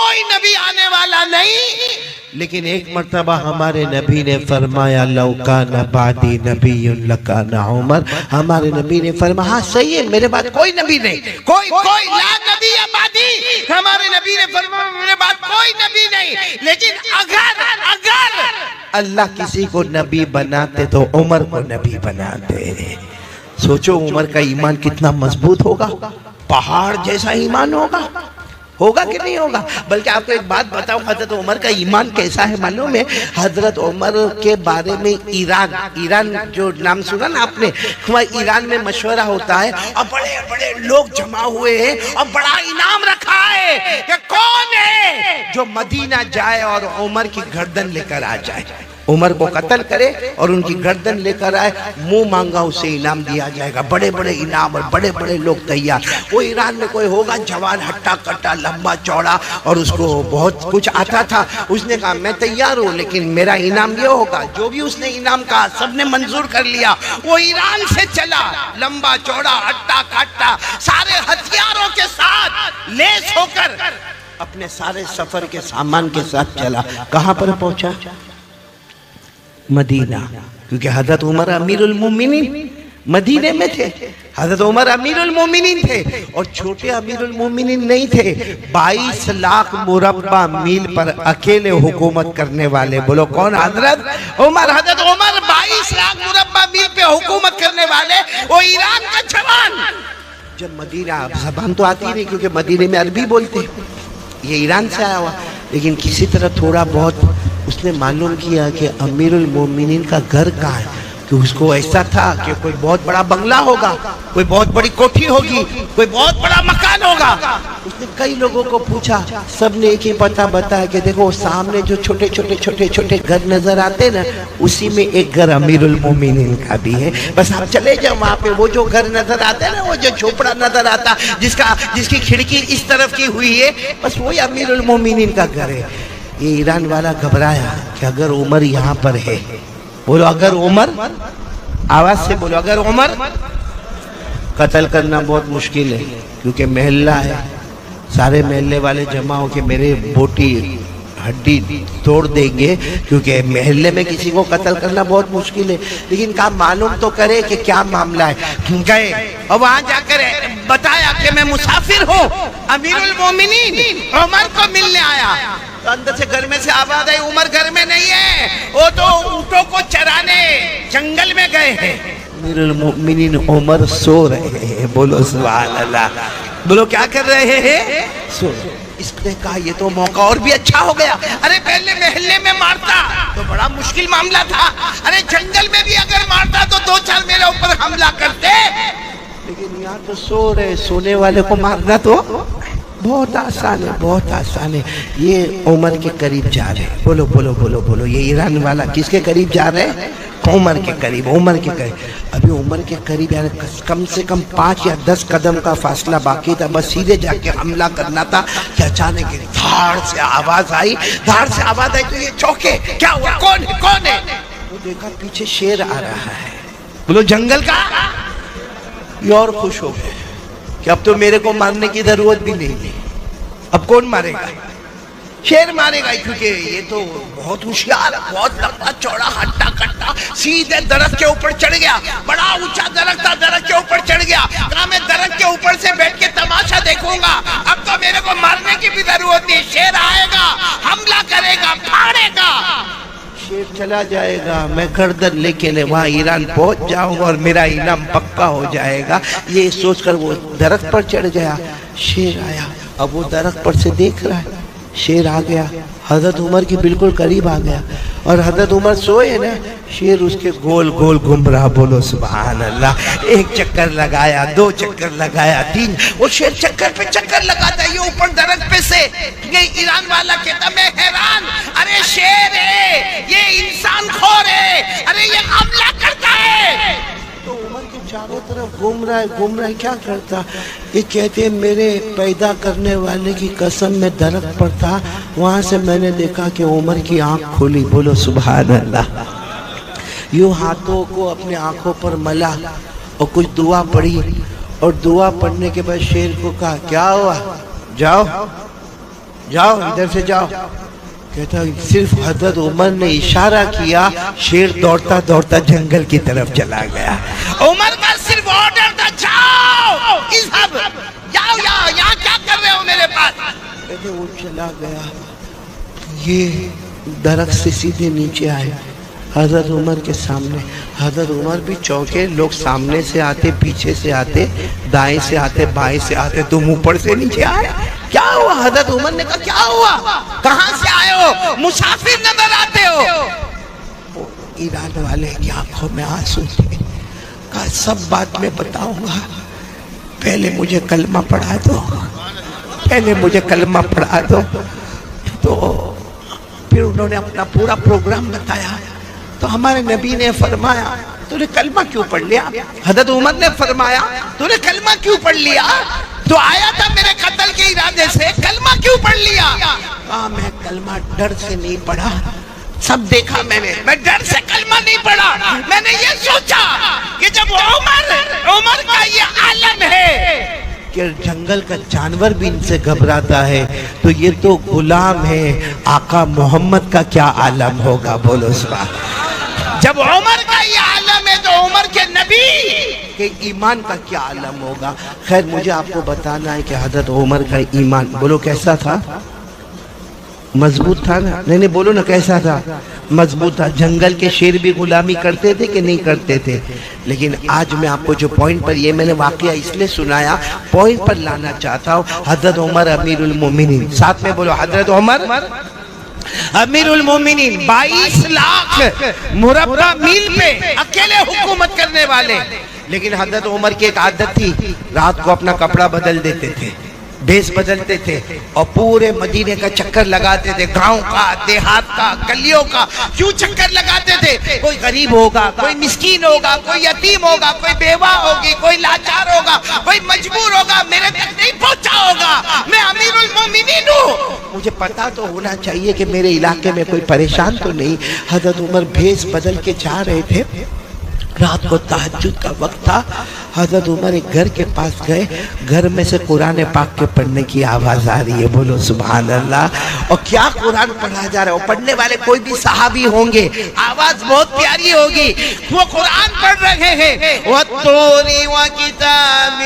کوئی نبی آنے والا نہیں، لیکن ایک مرتبہ ہمارے نبی نے فرمایا لو کان بعدی نبی لکان عمر، ہمارے نبی نے فرمایا ہاں صحیح ہے، میرے بعد کوئی نبی نہیں، کوئی لا نبی بعدی، ہمارے نبی نے فرمایا میرے بعد کوئی نبی نہیں، لیکن اگر اللہ کسی کو نبی بناتے تو عمر کو نبی بناتے۔ سوچو عمر کا ایمان کتنا مضبوط ہوگا، پہاڑ جیسا ایمان ہوگا کہ نہیں ہوگا؟ بلکہ آپ کو ایک بات بتاؤں، حضرت عمر کا ایمان کیسا ہے معلوم ہے؟ حضرت عمر کے بارے میں ایران جو نام سنا نا آپ نے، ایران میں مشورہ ہوتا ہے اور بڑے بڑے لوگ جمع ہوئے ہیں اور بڑا انعام رکھا ہے کہ کون ہے جو مدینہ جائے اور عمر کی گردن لے کر آ جائے، عمر کو قتل کرے اور ان کی گردن لے کر آئے، منہ مانگا اسے انعام دیا جائے گا۔ بڑے بڑے انعام اور بڑے بڑے لوگ تیار۔ وہ ایران میں کوئی ہوگا جوان ہٹا کٹا لمبا چوڑا اور اس کو بہت کچھ آتا تھا، اس نے کہا میں تیار ہوں لیکن میرا انعام یہ ہوگا۔ جو بھی اس نے انعام کہا سب نے منظور کر لیا۔ وہ ایران سے چلا لمبا چوڑا ہٹا کٹا سارے ہتھیاروں کے ساتھ لیس ہو کر اپنے سارے سفر کے سامان کے ساتھ چلا۔ کہاں پر پہنچا؟ مدینہ، کیونکہ حضرت عمر امیر المومنین مدینے میں تھے، حضرت عمر امیر المومنین تھے اور چھوٹے امیر المومنین نہیں تھے، 22 لاکھ مربع میل پر اکیلے حکومت کرنے والے۔ بولو کون؟ حضرت عمر۔ حضرت عمر 22 لاکھ مربع میل پہ حکومت کرنے والے، وہ ایران کا جوان۔ جب مدینہ، زبان تو آتی نہیں کیونکہ مدینے میں عربی بولتے، یہ ایران سے آیا ہوا، لیکن کسی طرح تھوڑا بہت اس نے معلوم کیا کہ امیر المومنین کا گھر کہاں ہے، کہ اس کو ایسا تھا کہ کوئی بہت بڑا بنگلہ ہوگا، کوئی بہت بڑی کوٹھی ہوگی، کوئی بہت بڑا مکان ہوگا۔ اس نے کئی لوگوں کو پوچھا، سب نے ایک ہی پتہ بتایا کہ دیکھو سامنے جو چھوٹے چھوٹے گھر نظر آتے نا، اسی میں ایک گھر امیر المومنین کا بھی ہے۔ بس آپ چلے جاؤ وہاں پہ، وہ جو گھر نظر آتا ہے نا، وہ جو جھوپڑا نظر آتا جس کی کھڑکی اس طرف کی ہوئی ہے، بس وہی امیر المومنین کا گھر ہے۔ یہ ایران والا گھبرایا کہ اگر عمر یہاں پر ہے، بولو اگر عمر، آواز سے بولو اگر عمر، قتل کرنا بہت مشکل ہے کیونکہ محلہ ہے، سارے محلے والے جمع ہو کے میرے بوٹی ہڈی توڑ دیں گے، کیونکہ محلے میں کسی کو قتل کرنا بہت مشکل ہے۔ لیکن کہا معلوم تو کرے کہ کیا معاملہ ہے۔ گئے اور وہاں جا کر بتایا کہ میں مسافر ہوں، امیر المومنین عمر کو ملنے آیا۔ تو اندر سے گھر میں سے آواز آئی عمر گھر میں نہیں ہے، وہ تو اونٹوں کو چرانے جنگل میں گئے ہیں۔ امیر المومنین عمر سو رہے ہیں، بولو سبحان اللہ، بولو کیا کر رہے ہیں؟ سو رہے ہیں۔ اس نے کہا یہ تو موقع اور بھی اچھا ہو گیا، ارے پہلے محلے میں مارتا تو بڑا مشکل معاملہ تھا، ارے جنگل میں بھی اگر مارتا تو 2-4 میرے اوپر حملہ کرتے، لیکن یہاں تو سو رہے، سونے والے کو مارنا تو بہت آسان ہے، بہت آسان ہے۔ یہ عمر کے قریب جا رہے ہیں، بولو بولو بولو بولو، یہ ایران والا کس کے قریب جا رہے ہیں؟ عمر کے قریب، عمر کے قریب۔ ابھی عمر کے قریب یعنی کم سے کم 5 یا 10 قدم کا فاصلہ باقی تھا، بس سیدھے جا کے حملہ کرنا تھا کہ اچانک دھاڑ سے آواز آئی، دھاڑ سے آواز آئی تو یہ چوکے، کیا ہوا؟ کون ہے؟ وہ دیکھا پیچھے شیر آ رہا ہے، بولو جنگل کا۔ یہ اور خوش ہو گئے کہ اب تو میرے کو مارنے کی ضرورت بھی نہیں ہے، اب کون مارے گا؟ شیر مارے گا، کیونکہ یہ تو بہت ہوشیار، بہت لمبا چوڑا ہٹا کٹا، سیدھے درخت کے اوپر چڑھ گیا، بڑا اونچا درخت تھا، درخت کے اوپر چڑھ گیا، کہا میں درخت کے اوپر سے بیٹھ کے تماشا دیکھوں گا، اب تو میرے کو مارنے کی بھی ضرورت نہیں، شیر آئے گا، حملہ کرے گا، پھاڑے گا، شیر چلا جائے گا، میں گردن لے کے وہاں ایران پہنچ جاؤں گا اور میرا انعام پکا ہو جائے گا۔ یہ سوچ کر وہ درخت پر چڑھ گیا، شیر آیا، اب وہ درخت پر سے دیکھ رہا ہے، شیر آ گیا، حضرت عمر کے بالکل قریب آ گیا اور حضرت عمر سوئے نا، شیر اس کے گول گول گھوم رہا، بولو سبحان اللہ۔ 1 چکر لگایا، 2 چکر لگایا، 3، وہ شیر چکر پہ چکر لگاتا ہے، یہ اوپر درخت پہ سے، یہ ایران والا کہتا میں حیران، ارے شیر ہے، یہ انسان خور ہے، ارے یہ حملہ کرتا ہے۔ تو عمر کے چاروں طرف گھوم رہا ہے، کیا کرتا؟ یہ کہتے ہیں میرے پیدا کرنے والے کی قسم میں درخت پر تھا، وہاں سے میں نے دیکھا کہ عمر کی آنکھ کھلی، بولو سبحان اللہ۔ یوں ہاتھوں کو اپنے آنکھوں پر ملا اور کچھ دعا پڑھی، اور دعا پڑھنے کے بعد شیر کو کہا کیا ہوا؟ جاؤ جاؤ ادھر سے جاؤ. کہتا صرف حضرت عمر نے اشارہ کیا, شیر دوڑتا دوڑتا جنگل کی طرف چلا گیا. عمر کا صرف آرڈر تھا, جاؤ اذهب, جاؤ یہاں کیا کر رہے ہو میرے پاس. کہتے وہ چلا گیا. یہ درخت سے سیدھے نیچے آئے حضرت عمر کے سامنے. حضرت عمر بھی چوکے, لوگ سامنے سے آتے, پیچھے سے آتے, دائیں سے آتے, بائیں سے آتے, تم اوپر سے نیچے آئے. کیا ہوا؟ حضرت عمر نے کہا کیا ہوا, کہاں سے آئے ہو, مسافر نظر آتے ہو. ایران والے کی آنکھوں میں آنسو تھے. کہا سب بات میں بتاؤں گا, پہلے مجھے کلمہ پڑھا دو, پہلے مجھے کلمہ پڑھا دو. تو پھر انہوں نے اپنا پورا پروگرام بتایا. تو ہمارے نبی نے فرمایا تو نے کلمہ کیوں پڑھ لیا؟ حضرت عمر نے فرمایا تو نے کلمہ کیوں پڑھ لیا؟ تو آیا تھا میرے قتل کے ارادے سے, کلمہ کیوں پڑھ لیا؟ کہا میں کلمہ ڈر سے نہیں پڑھا, سب دیکھا میں ڈر سے کلمہ نہیں پڑھا. میں نے یہ سوچا کہ جب عمر کا یہ عالم ہے کہ جنگل کا جانور بھی ان سے گھبراتا ہے, تو یہ تو غلام ہے, آقا محمد کا کیا عالم ہوگا, بولو سبحان. جب عمر کا یہ عالم ہے تو عمر کے نبی کے ایمان کا کیا عالم ہوگا. خیر مجھے آپ کو بتانا ہے کہ حضرت عمر کا ایمان بولو کیسا تھا, مضبوط تھا نا؟ نہیں بولو نا کیسا تھا, مضبوط تھا. جنگل کے شیر بھی غلامی کرتے تھے کہ نہیں کرتے تھے؟ لیکن آج میں آپ کو جو پوائنٹ پر, یہ میں نے واقعہ اس لیے سنایا, پوائنٹ پر لانا چاہتا ہوں. حضرت عمر امیر المومنین, ساتھ میں بولو حضرت عمر امیر المومنین, 22 لاکھ مربع میل پہ اکیلے حکومت کرنے والے. لیکن حضرت عمر کی ایک عادت تھی, رات کو اپنا کپڑا بدل دیتے تھے, بیس بدلتے تھے, اور پورے مدینے کا چکر لگاتے تھے, گاؤں کا, دیہات کا, گلیوں کا. کیوں چکر لگاتے تھے؟ کوئی غریب ہوگا, کوئی مسکین ہوگا, کوئی یتیم ہوگا, کوئی بیوہ ہوگی, کوئی لاچار ہوگا, کوئی مجبور ہوگا, میرے تک نہیں پہنچا ہوگا, میں امیر المومنین ہوں, مجھے پتا تو ہونا چاہیے کہ میرے علاقے میں کوئی پریشان تو نہیں. حضرت عمر بھیس بدل کے جا رہے تھے, رات کو تہجد کا وقت تھا. حضرت عمر ایک گھر کے پاس گئے, گھر میں سے قرآن پاک کے پڑھنے کی آواز آ رہی ہے, بولو سبحان اللہ. اور کیا قرآن پڑھا جا رہا ہے, وہ پڑھنے والے کوئی بھی صحابی ہوں گے, آواز بہت پیاری ہوگی. وہ قرآن پڑھ رہے ہیں, وَالطُّورِ وَكِتَابٍ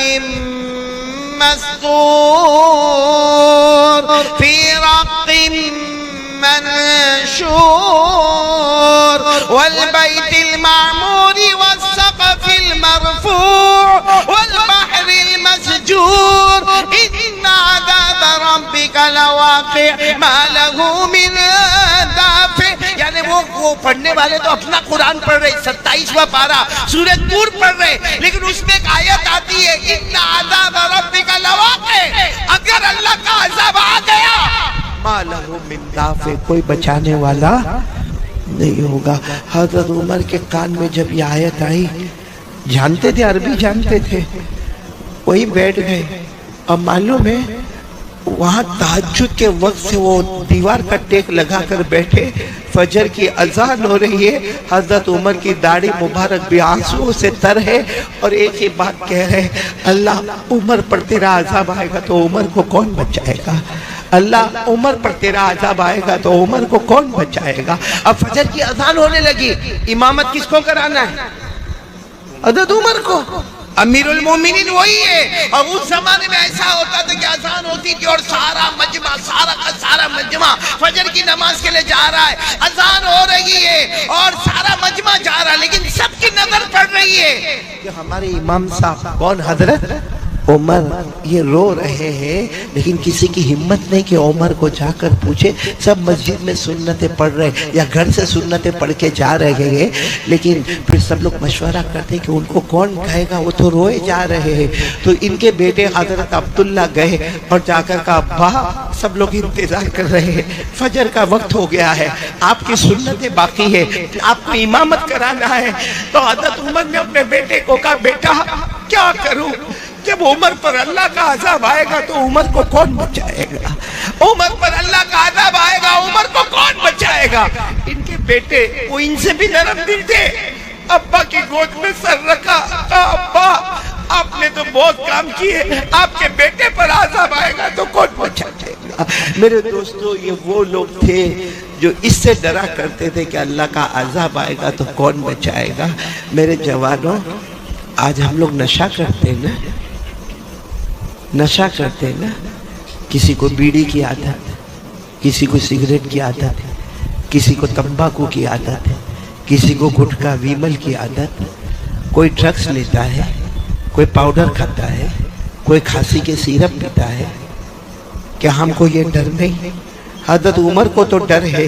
مَّسْطُورٍ فِي رَقٍّ منشور والبيت المعمور والسقف المرفوع والبحر المسجور إن عذاب ربك لواقع ما له من دافع. یعنی وہ پڑھنے والے تو اپنا قرآن پڑھ رہے, 27واں پارہ سورہ طور پڑھ رہے, لیکن اس میں ایک آیت آتی ہے ان عذاب ربک لواقع, اگر اللہ کا عذاب آ گیا ما لہ من دافع, کوئی بچانے والا نہیں ہوگا. حضرت عمر کے کان میں جب یہ آیت آئی, جانتے تھے, عربی جانتے تھے, وہی بیٹھ گئے. اب معلوم ہے وہاں تہجد کے وقت سے وہ دیوار کا ٹیک لگا کر بیٹھے, فجر کی اذان ہو رہی ہے, حضرت عمر کی داڑھی مبارک بھی آنسو سے تر ہے, اور ایک ہی بات کہہ رہے, اللہ عمر پر تیرا عذاب آئے گا تو عمر کو کون بچائے گا, اللہ عمر پر تیرا عذاب آئے گا تو عمر کو کون بچائے گا. اب فجر کی اذان ہونے لگی, امامت کس کو کرانا ہے؟ حضرت عمر کو, امیر المومنین وہی ہے. اور اس زمانے میں ایسا ہوتا تھا کہ اذان ہوتی تھی اور سارا مجمع, سارا مجمع فجر کی نماز کے لیے جا رہا ہے, اذان ہو رہی ہے اور سارا مجمع جا رہا ہے, لیکن سب کی نظر پڑ رہی ہے کہ ہمارے امام صاحب کون, حضرت عمر یہ رو رہے ہیں, لیکن کسی کی ہمت نہیں کہ عمر کو جا کر پوچھے. سب مسجد میں سنتیں پڑھ رہے یا گھر سے سنتیں پڑھ کے جا رہے ہیں, لیکن پھر سب لوگ مشورہ کرتے کہ ان کو کون کہے گا, وہ تو روئے جا رہے ہیں. تو ان کے بیٹے حضرت عبداللہ گئے اور جا کر کہا, ابا سب لوگ انتظار کر رہے ہیں, فجر کا وقت ہو گیا ہے, آپ کی سنتیں باقی ہے, آپ کو امامت کرانا ہے. تو حضرت عمر نے اپنے بیٹے کو کہا, بیٹا کیا کروں, جب عمر پر اللہ کا عذاب آئے گا تو عمر کو کون بچائے گا, عمر پر اللہ کا عذاب آئے گا عمر کو کون بچائے گا. ان کے بیٹے وہ ان سے بھی نرم دل تھے, ابا کی گود میں سر رکھا, ابا آپ نے تو بہت کام کیے, آپ کے بیٹے پر عذاب آئے گا تو کون بچائے گا. میرے دوستو یہ وہ لوگ تھے جو اس سے ڈرا کرتے تھے کہ اللہ کا عذاب آئے گا تو کون بچائے گا. میرے جوانوں آج ہم لوگ نشہ کرتے ہیں نا, نشہ کرتے ہیں نا. کسی کو بیڑی کی عادت, کسی کو سگریٹ کی عادت, کسی کو تمباکو کی عادت, کسی کو گٹکا ویمل کی عادت, کوئی ڈرگس لیتا ہے, کوئی پاؤڈر کھاتا ہے, کوئی کھانسی کے سیرپ پیتا ہے. کیا ہم کو یہ ڈر نہیں؟ حضرت عمر کو تو ڈر ہے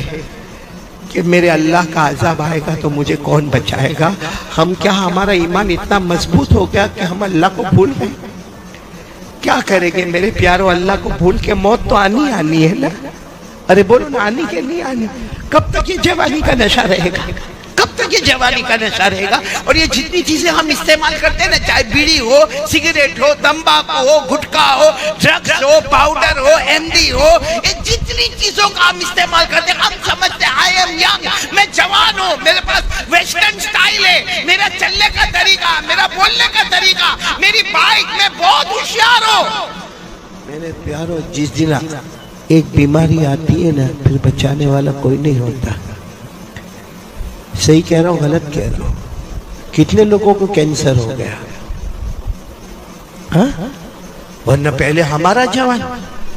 کہ میرے اللہ کا عذاب آئے گا تو مجھے کون بچائے گا. ہم کیا ہمارا ایمان اتنا مضبوط ہو گیا کہ ہم اللہ کو بھول گئے؟ کیا کریں گے میرے پیارو, اللہ کو بھول کے موت تو آنی ہے نا. ارے بولو نا, آنی کہ نہیں آنی؟ کب تک یہ جوانی کا نشہ رہے گا؟ کب تک یہ جوانی کا نشہ رہے گا؟ اور یہ جتنی چیزیں ہم استعمال کرتے ہیں نا, چاہے بیڑی ہو, سگریٹ ہو, تمباکو ہو, گٹکا ہو, ڈرگس ہو, پاؤڈر ہو, MD ہو, یہ جتنی چیزوں کا ہم استعمال کرتے ہیں, ہم سمجھتے ہیں آئی ایم ینگ, میں جوان ہوں, میرے پاس ویسٹرن سٹائل ہے, میرا چلنے کا طریقہ, میرا بولنے کا طریقہ, میری بائک, میں بہت ہوشیار ہوں. میرے پیارو, جس دن ایک بیماری آتی ہے نا, پھر بچانے والا کوئی نہیں ہوتا. صحیح کہہ رہا ہوں غلط کہہ رہا ہوں؟ کتنے لوگوں کو کینسر ہو گیا, ہاں؟ ورنہ پہلے ہمارا جوان,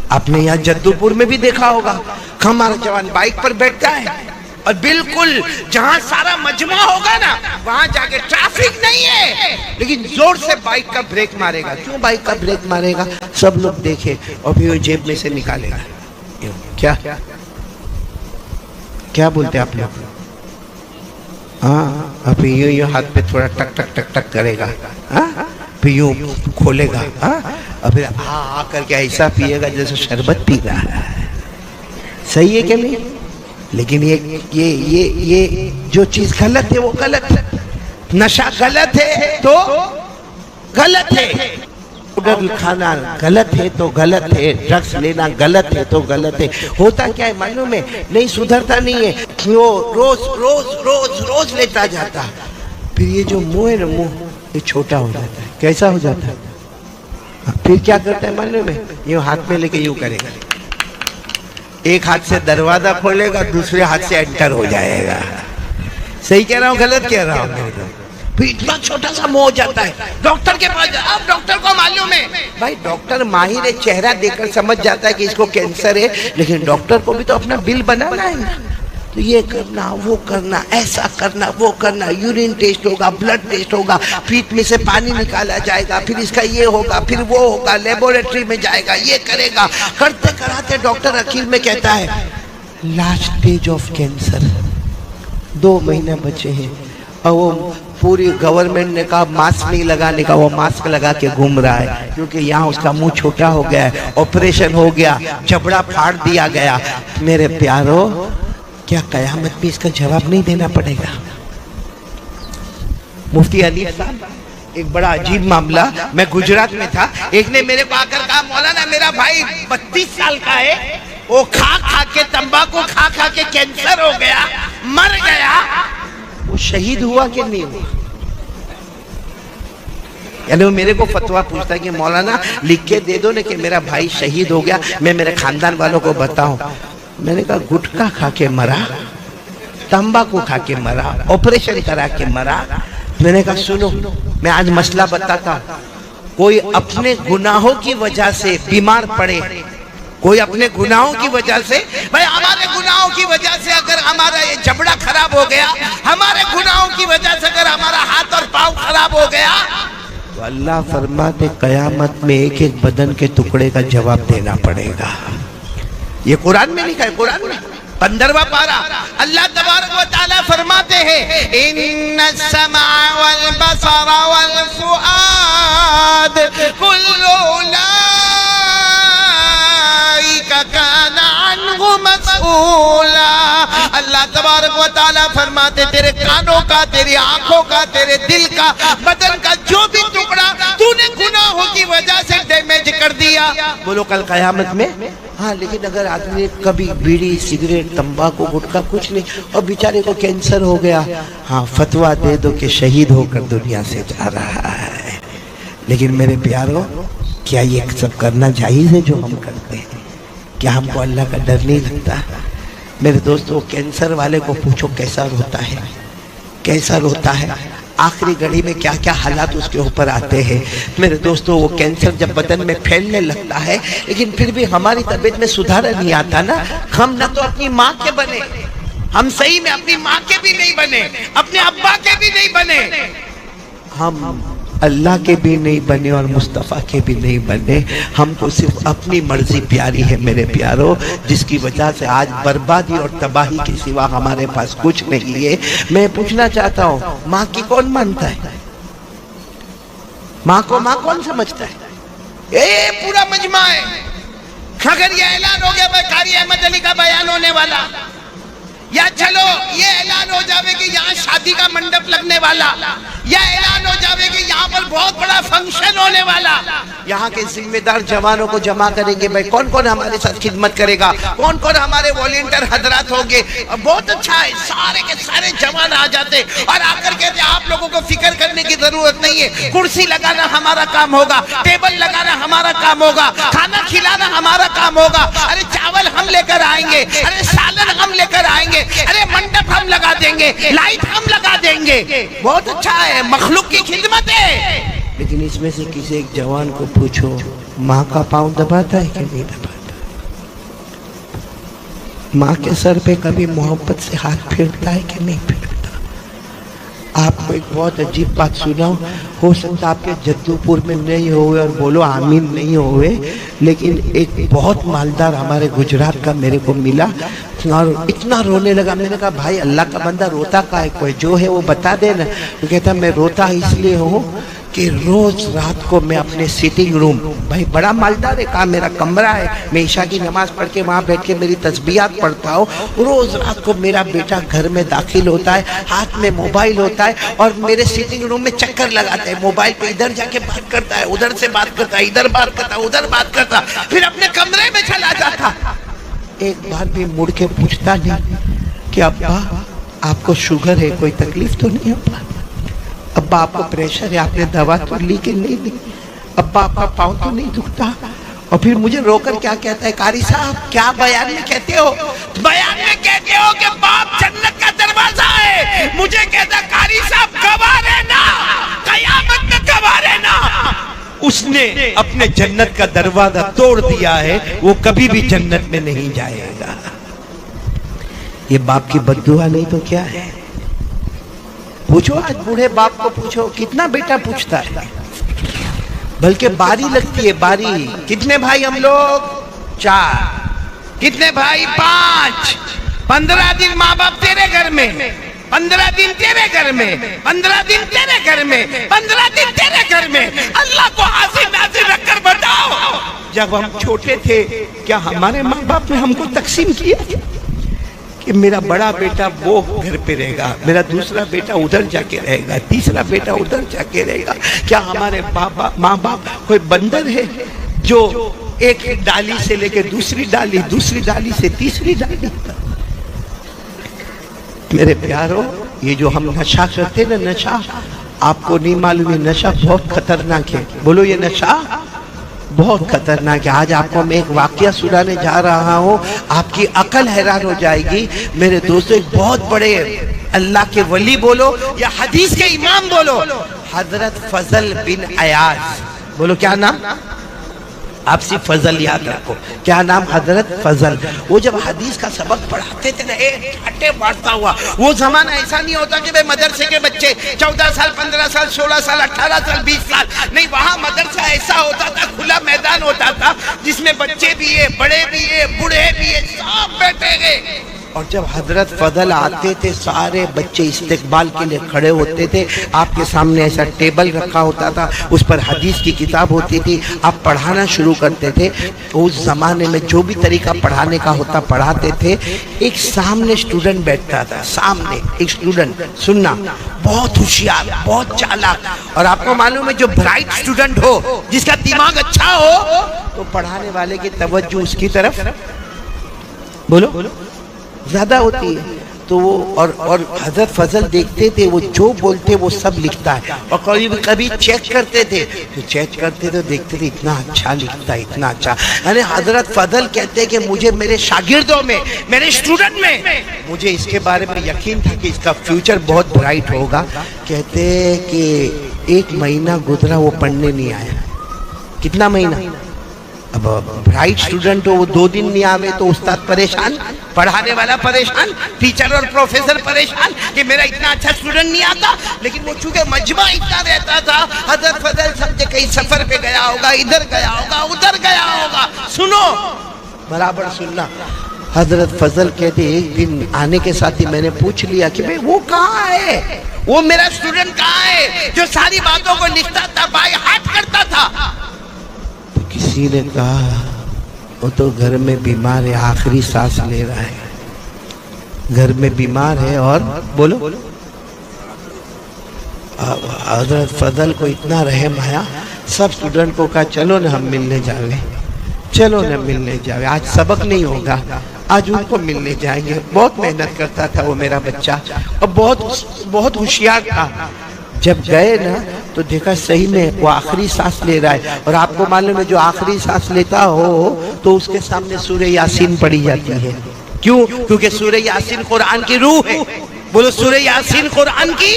آپ نے یہاں جدو پور میں بھی دیکھا ہوگا, ہمارا جوان بائک پر بیٹھتا ہے اور بالکل جہاں سارا مجمع ہوگا نا وہاں جا کے ٹریفک نہیں ہے لیکن زور سے بائک کا بریک مارے گا. کیوں بائک کا بریک مارے گا؟ سب لوگ دیکھے اور پھر وہ جیب میں سے نکالے گا. کیا بولتے آپ لوگ؟ ہاں, اب یوں ہاتھ پہ تھوڑا ٹک ٹک ٹک ٹک کرے گا, پھر یوں کھولے گا, اور پھر آ کر کے ایسا پیے گا جیسے شربت پی رہا ہے. صحیح ہے کہ نہیں؟ لیکن یہ جو چیز غلط ہے وہ غلط ہے. نشہ غلط ہے تو غلط ہے, پاؤڈر کھانا غلط ہے تو غلط ہے, ڈرگس لینا غلط ہے تو غلط ہے. ہوتا کیا ہے معلوم ہے؟ نہیں سدھرتا نہیں ہے, وہ روز روز روز روز لیتا جاتا, پھر یہ جو منہ ہے نا, منہ یہ چھوٹا ہو جاتا ہے. کیسا ہو جاتا ہے؟ پھر کیا کرتا ہے معلوم ہے؟ یوں ہاتھ میں لے کے یوں کرے گا, ایک ہاتھ سے دروازہ کھولے گا, دوسرے ہاتھ سے انٹر ہو جائے گا. صحیح کہہ رہا ہوں غلط کہہ رہا ہوں؟ پھر اتنا چھوٹا سا منہ ہو جاتا ہے. ڈاکٹر کے پاس جا, اب ڈاکٹر کو معلوم ہے بھائی, ڈاکٹر ماہر ہے, چہرہ دیکھ کر سمجھ جاتا ہے کہ اس کو کینسر ہے, لیکن ڈاکٹر کو بھی تو اپنا بل بنانا ہے نا. تو یہ کرنا, وہ کرنا, ایسا کرنا, وہ کرنا, یورین ٹیسٹ ہوگا, بلڈ ٹیسٹ ہوگا, پیٹ میں سے پانی نکالا جائے گا, پھر اس کا یہ ہوگا, پھر وہ ہوگا, لیبوریٹری میں جائے گا, یہ کرے گا. کرتے کراتے ڈاکٹر اخیر میں کہتا ہے لاسٹ اسٹیج آف کینسر, 2 مہینے بچے ہیں. اور وہ پوری گورنمنٹ نے کہا ماسک نہیں لگانے کا, وہ ماسک لگا کے گھوم رہا ہے کیونکہ یہاں اس کا منہ چھوٹا ہو گیا ہے, آپریشن ہو گیا, جبڑا پھاڑ دیا گیا. میرے پیارو, کیا قیامت میں اس کا جواب نہیں دینا پڑے گا؟ مفتی حنیف صاحب, ایک بڑا عجیب معاملہ, میں گجرات میں تھا, ایک نے میرے کو آ کر کہا مولانا میرا بھائی 32 سال کا ہے, وہ کھا کے تمباکو کھا کے کینسر ہو گیا, مر گیا. وہ شہید ہوا کہ نہیں ہوا؟ یعنی وہ میرے کو فتویٰ پوچھتا ہے کہ مولانا لکھ کے دے دو نا کہ میرا بھائی شہید ہو گیا, میں میرے خاندان والوں کو بتاؤں. میں نے کہا گٹکا کھا کے مرا, تمباکو کھا کے مرا, آپریشن کرا کے مرا. میں نے کہا سنو, میں آج مسئلہ بتاتا ہوں. کوئی اپنے گناہوں کی وجہ سے بیمار پڑے, کوئی اپنے گناہوں کی وجہ سے, بھائی ہمارے گناہوں کی وجہ سے اگر ہمارا یہ جبڑا خراب ہو گیا, ہمارے گناہوں کی وجہ سے اگر ہمارا ہاتھ اور پاؤں خراب ہو گیا, تو اللہ فرماتے قیامت میں ایک ایک بدن کے ٹکڑے کا جواب دینا پڑے گا. یہ قرآن میں لکھا ہے, قرآن میں 15واں پارہ. اللہ تبارک و تعالیٰ فرماتے ہیں ان السمع والبصر والفؤاد کل اولئک کان عنہ مسئولا. اللہ تبارک و تعالیٰ فرماتے تیرے کانوں کا, تیری آنکھوں کا, تیرے دل کا, بدن کا جو بھی ٹکڑا تو نے گناہوں کی وجہ سے ڈیمیج کر دیا, بولو کل قیامت میں. ہاں لیکن اگر آدمی کبھی بیڑی, سگریٹ, تمباکو, گٹکا کچھ نہیں, اور بیچارے کو کینسر ہو گیا, ہاں فتویٰ دے دو کہ شہید ہو کر دنیا سے جا رہا ہے. لیکن میرے پیارو, کیا یہ سب کرنا جائز ہے جو ہم کرتے ہیں؟ کیا ہم کو اللہ کا ڈر نہیں لگتا؟ میرے دوستو کینسر والے کو پوچھو کیسا روتا ہے، کیسا روتا ہے، آخری گھڑی میں کیا کیا حالات اس کے اوپر آتے ہیں۔ میرے دوستو وہ کینسر جب بدن میں پھیلنے لگتا ہے لیکن پھر بھی ہماری طبیعت میں سدھار نہیں آتا نا۔ ہم نہ تو اپنی ماں کے بنے، ہم صحیح میں اپنی ماں کے بھی نہیں بنے، اپنے ابا کے بھی نہیں بنے، ہم اللہ کے بھی نہیں بنے اور مصطفیٰ کے بھی نہیں بنے۔ ہم کو صرف اپنی مرضی پیاری ہے میرے پیاروں، جس کی وجہ سے آج بربادی اور تباہی کے سوا ہمارے پاس کچھ نہیں ہے۔ میں پوچھنا چاہتا ہوں، ماں کی کون مانتا ہے؟ ماں کو ماں کون سمجھتا ہے؟ یہ پورا مجمع ہے۔ اگر یہ اعلان ہو گیا بھائی قاری احمد علی کا بیان ہونے والا، یا چلو یہ اعلان ہو جاوے کہ یہاں شادی کا منڈپ لگنے والا، یا اعلان ہو جاوے کہ یہاں پر بہت بڑا فنکشن ہونے والا، یہاں کے ذمہ دار جوانوں کو جمع کریں گے، بھائی کون کون ہمارے ساتھ خدمت کرے گا، کون کون ہمارے والنٹیئر حضرات ہوں گے۔ بہت اچھا ہے، سارے کے سارے جوان آ جاتے اور آ کر کہتے آپ لوگوں کو فکر کرنے کی ضرورت نہیں ہے، کرسی لگانا ہمارا کام ہوگا، ٹیبل لگانا ہمارا کام ہوگا، کھانا کھلانا ہمارا کام ہوگا، ارے چاول ہم لے کر آئیں گے، ارے سالن ہم لے کر آئیں گے، ارے منڈپ ہم لگا دیں گے، لائٹ ہم لگا دیں گے۔ بہت اچھا ہے، مخلوق کی خدمت ہے۔ لیکن اس میں سے کسی ایک جوان کو پوچھو ماں کا پاؤں دباتا ہے کہ نہیں دباتا؟ ماں کے سر پہ کبھی محبت سے ہاتھ پھیرتا ہے کہ نہیں پھیرتا؟ آپ کو ایک بہت عجیب بات سناؤں، ہو سکتا آپ کے جدو پور میں نہیں ہوئے اور بولو آمین نہیں ہوئے، لیکن ایک بہت مالدار ہمارے گجرات کا میرے کو ملا اور اتنا رونے لگا۔ میں نے کہا بھائی اللہ کا بندہ روتا کا ہے، کوئی جو ہے وہ بتا دے نا۔ وہ کہتا میں روتا اس لیے ہوں کہ روز رات کو میں اپنے سیٹنگ روم، بھائی بڑا مالدار ہے، کہا میرا کمرہ ہے، میں عشاء کی نماز پڑھ کے وہاں بیٹھ کے میری تسبیحات پڑھتا ہوں، روز رات کو میرا بیٹا گھر میں داخل ہوتا ہے، ہاتھ میں موبائل ہوتا ہے اور میرے سیٹنگ روم میں چکر لگاتا ہے، موبائل پہ ادھر جا کے بات کرتا ہے، ادھر سے بات کرتا ہے، ادھر بات کرتا ہے، ادھر بات کرتا، پھر اپنے کمرے میں چلا جاتا۔ ایک بار بھی مڑ کے پوچھتا نہیں کہ ابا آپ کو شوگر ہے، کوئی تکلیف تو نہیں ابا؟ ابا آپ کو پریشر ہے، آپ نے دوا تو لی کہ نہیں لی؟ ابا آپ کا پاؤں تو نہیں دکھتا؟ اور پھر مجھے رو کر کیا کہتا ہے، قاری صاحب کیا بیان میں کہتے ہو؟ بیان میں کہتے ہو کہ باپ جنت کا دروازہ ہے۔ مجھے کہتا قاری صاحب گواہ رہنا، قیامت میں گواہ رہنا، اس نے اپنے جنت کا دروازہ توڑ دیا ہے، وہ کبھی بھی جنت میں نہیں جائے گا۔ یہ باپ کی بد دعا نہیں تو کیا ہے؟ پوچھو آج بوڑھے باپ کو پوچھو، کتنا بیٹا پوچھتا ہے؟ بلکہ باری لگتی ہے، باری۔ کتنے بھائی ہم لوگ؟ 4۔ کتنے بھائی؟ 5۔ 15 دن ماں باپ تیرے گھر میں، 15 دن تیرے گھر میں، 15 دن تیرے گھر میں، 15 دن تیرے گھر میں۔ اللہ کو حاضر ناظر رکھ کر بتاؤ، جب ہم چھوٹے تھے کیا ہمارے ماں باپ نے ہم کو تقسیم کیا کہ میرا بڑا بیٹا وہ گھر پہ رہے گا، میرا دوسرا بیٹا ادھر جا کے رہے گا، تیسرا بیٹا ادھر جا کے رہے گا؟ کیا ہمارے ماں باپ کوئی بندر ہے جو ایک ڈالی سے لے کے دوسری ڈالی، دوسری ڈالی سے تیسری ڈالی؟ میرے پیاروں، یہ جو ہم نشہ کرتے نا، نشہ آپ کو نہیں معلوم، یہ نشہ بہت خطرناک ہے۔ بولو یہ نشہ بہت خطرناک ہے۔ آج آپ کو میں ایک واقعہ سنانے جا رہا ہوں، آپ کی عقل حیران ہو جائے گی۔ میرے دوستو، ایک بہت بڑے اللہ کے ولی بولو یا حدیث کے امام بولو، حضرت فضل بن عیاض، بولو کیا نام؟ آپ صرف فضل یاد رکھو، کیا نام؟ حضرت فضل۔ وہ جب حدیث کا سبق پڑھاتے تھے نا، ہٹے بڑھتا ہوا، وہ زمانہ ایسا نہیں ہوتا کہ مدرسے کے بچے 14 سال 15 سال 16 سال 18 سال 20 سال، نہیں، وہاں مدرسہ ایسا ہوتا تھا، کھلا میدان ہوتا تھا جس میں بچے بھی ہے، بڑے بھی ہے، بوڑھے بھی ہے، سب بیٹھے گئے۔ اور جب حضرت فضل آتے تھے سارے بچے استقبال کے لیے کھڑے ہوتے تھے، آپ کے سامنے ایسا ٹیبل رکھا ہوتا تھا، اس پر حدیث کی کتاب ہوتی تھی، آپ پڑھانا شروع کرتے تھے۔ اس زمانے میں جو بھی طریقہ پڑھانے کا ہوتا پڑھاتے تھے، ایک سامنے اسٹوڈنٹ بیٹھتا تھا، سامنے ایک اسٹوڈنٹ، سننا، بہت ہوشیار، بہت چالاک، اور آپ کو معلوم ہے جو برائٹ اسٹوڈنٹ ہو، جس کا دماغ اچھا ہو، تو پڑھانے والے کی توجہ اس کی طرف بولو زیادہ ہوتی ہے۔ تو وہ اور حضرت فضل دیکھتے تھے وہ جو بولتے وہ سب لکھتا ہے، اور کبھی چیک کرتے تھے تو دیکھتے تھے اتنا اچھا لکھتا ہے، اتنا اچھا. یعنی حضرت فضل کہتے کہ مجھے میرے شاگردوں میں، میرے اسٹوڈنٹ میں، مجھے اس کے بارے میں یقین تھا کہ اس کا فیوچر بہت برائٹ ہوگا. کہتے کہ 1 مہینہ گزرا وہ پڑھنے نہیں آیا. کتنا مہینہ؟ اب برائٹ اسٹوڈنٹ ہو وہ 2 دن نہیں آوے تو استاد پریشان، پڑھانے والا پریشان، ٹیچر اور پروفیسر پریشان کہ میرا اتنا اچھا اسٹوڈنٹ نہیں آتا. لیکن وہ چونکہ مجمع اتنا رہتا تھا، حضرت فضل سمجھے کہیں سفر پہ گیا ہوگا، ادھر گیا ہوگا، ادھر گیا ہوگا. سنو، برابر سننا. حضرت فضل کہتے ایک دن آنے کے ساتھ ہی میں نے پوچھ لیا کہ بھئی وہ کہاں ہے، وہ میرا اسٹوڈنٹ کہاں ہے جو ساری باتوں کو لکھتا تھا، بائی ہارٹ کرتا تھا؟ تو کسی نے کہا وہ تو گھر میں بیمار ہے، آخری سانس لے رہا ہے، گھر میں بیمار ہے. اور بولو. حضرت فضل کو اتنا رحم آیا، سب اسٹوڈنٹ کو کہا چلو نا ہم ملنے جائیں گے، چلو نا ملنے جائیں گے. آج سبق نہیں ہوگا، آج ان کو ملنے جائیں گے. بہت محنت کرتا تھا وہ میرا بچہ اور بہت ہوشیار تھا. جب گئے نا تو دیکھا صحیح میں وہ آخری سانس لے رہا ہے. اور آپ کو معلوم ہے جو آخری سانس لیتا ہو تو اس کے سامنے سورہ یاسین پڑھی جاتی ہے. کیوں؟ کیونکہ سورہ یاسین قرآن کی روح ہے. بولو، سورہ یاسین قرآن کی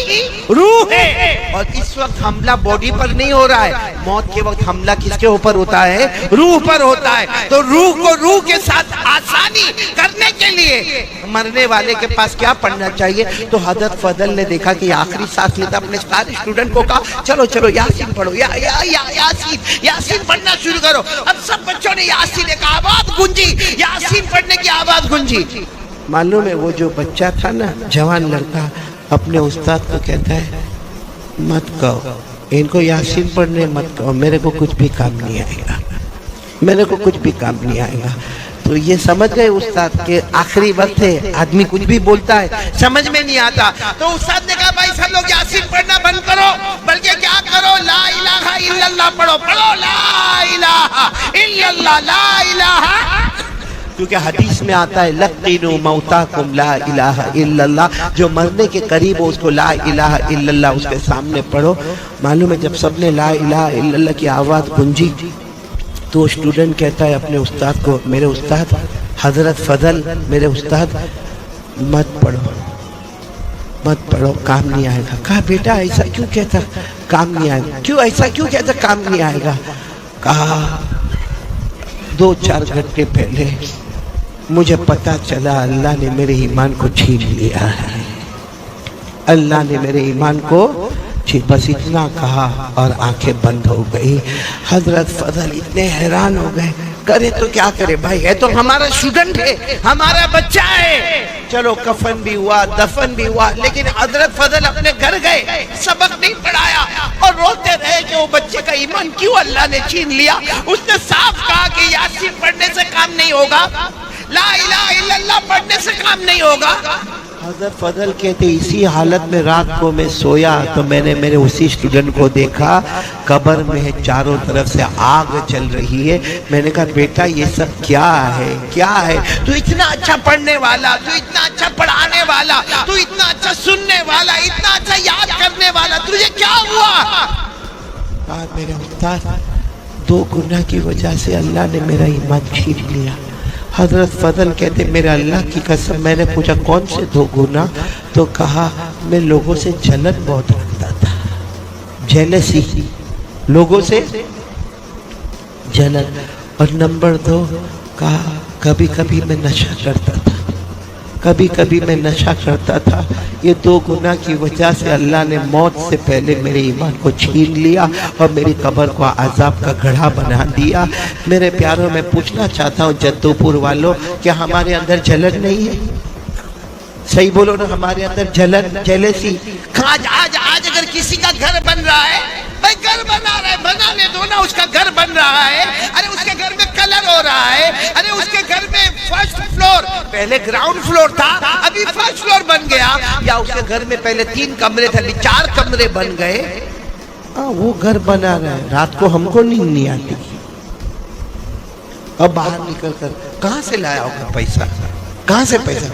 روح ہے. اور اس وقت حملہ باڈی پر نہیں ہو رہا ہے، موت کے وقت حملہ کس کے اوپر ہوتا ہے؟ روح پر ہوتا ہے. تو روح کو روح کے ساتھ آسانی کرنے کے لیے مرنے والے کے پاس کیا پڑھنا چاہیے؟ تو حضرت فضل نے دیکھا کہ آخری سانس لیتا، اپنے سارے اسٹوڈنٹ کو کہا چلو یاسین پڑھو، یاسین پڑھنا شروع کرو. اب سب بچوں نے یاسین ایک آواز گونجی، یاسین پڑھنے کی آواز گونجی. معلوم ہے وہ جو بچہ تھا نا، جوان لڑکا، اپنے استاد کو کہتا ہے مت کہو ان کو یاسین پڑھنے، مت کہو، میرے کو کچھ بھی کام نہیں آئے گا، میرے کو کچھ بھی کام نہیں آئے گا. تو یہ سمجھ گئے استاد کہ آخری وقت ہے، آدمی کچھ بھی بولتا ہے سمجھ میں نہیں آتا. تو استاد نے کہا بھائی سب لوگ یاسین پڑھنا بند کرو، بلکہ کیا کرو، لا الہ الا اللہ پڑھو، لا الہ الا اللہ، لا الہ. کیونکہ حدیث میں آتا ہے لقنوا موتاکم لا الہ الا اللہ، جو مرنے کے قریب ہو اس کو لا الہ الا اللہ اس کے سامنے پڑھو. معلوم ہے جب سب نے لا الہ الا اللہ کی آواز گونجی تو اسٹوڈنٹ کہتا ہے اپنے استاد کو، میرے استاد حضرت فضل، میرے استاد مت پڑھو، کام نہیں آئے گا. کہا بیٹا ایسا کیوں کہتا، کام نہیں آئے گا؟ کیوں ایسا کیوں کہتا کام نہیں آئے گا؟ کہا 2-4 گھنٹے پہلے مجھے پتا چلا اللہ نے میرے ایمان کو چھین لیا ہے، اللہ نے میرے ایمان کو بس اتنا کہا اور آنکھیں بند ہو گئی. حضرت فضل اتنے حیران ہو گئے، کرے تو کیا کرے بھائی، ہے تو ہمارا اسٹوڈنٹ ہے، ہمارا بچہ ہے. چلو کفن بھی ہوا، دفن بھی ہوا، لیکن حضرت فضل اپنے گھر گئے، سبق نہیں پڑھایا اور روتے رہے کہ وہ بچے کا ایمان کیوں اللہ نے چھین لیا. اس نے صاف کہا کہ یاسین پڑھنے سے کام نہیں ہوگا، لا الہ الا اللہ پڑھنے سے کام نہیں ہوگا. حضرت فضل کہتے اسی حالت میں رات کو میں سویا تو میں نے میرے اسی اسٹوڈنٹ کو دیکھا، قبر میں چاروں طرف سے آگ چل رہی ہے. میں نے کہا بیٹا یہ سب کیا ہے، کیا ہے؟ تو اتنا اچھا پڑھنے والا، تو اتنا اچھا پڑھانے والا، تو اتنا اچھا سننے والا، اتنا اچھا یاد کرنے والا، تجھے کیا ہوا؟ کہا میرے استاد 2 گناہ کی وجہ سے اللہ نے میرا ایمان چھین لیا. حضرت فضل کہتے میرے اللہ کی قسم، میں نے پوچھا کون سے 2 گناہ؟ تو کہا میں لوگوں سے جلن بہت رکھتا تھا، جیلسی، لوگوں سے جلن. اور نمبر 2 کہا کبھی کبھی میں نشہ کرتا تھا، کبھی کبھی میں نشہ کرتا تھا. یہ 2 گناہ کی وجہ سے اللہ نے موت سے پہلے میرے ایمان کو چھین لیا اور میری قبر کو عذاب کا گڑھا بنا دیا. میرے پیاروں میں پوچھنا چاہتا ہوں جدو پور والوں، کیا ہمارے اندر جلن نہیں ہے؟ صحیح بولو نا، ہمارے اندر جلن، جیلسی. آج اگر کسی کا گھر بن رہا ہے، بھائی گھر بنا رہا ہے، بنانے دو نا، اس کا گھر بن رہا ہے. ارے اس کے گھر میں کلر ہو رہا ہے، ارے اس کے گھر میں فرسٹ فلور، پہلے گراؤنڈ فلور تھا ابھی فرسٹ فلور بن گیا، یا اس کے گھر میں پہلے 3 کمرے تھے ابھی 4 کمرے بن گئے. وہ گھر بنا رہا ہے، رات کو ہم کو نیند نہیں آتی. اب باہر نکل کر کہاں سے لایا ہوگا پیسہ، کہاں سے پیسہ؟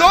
2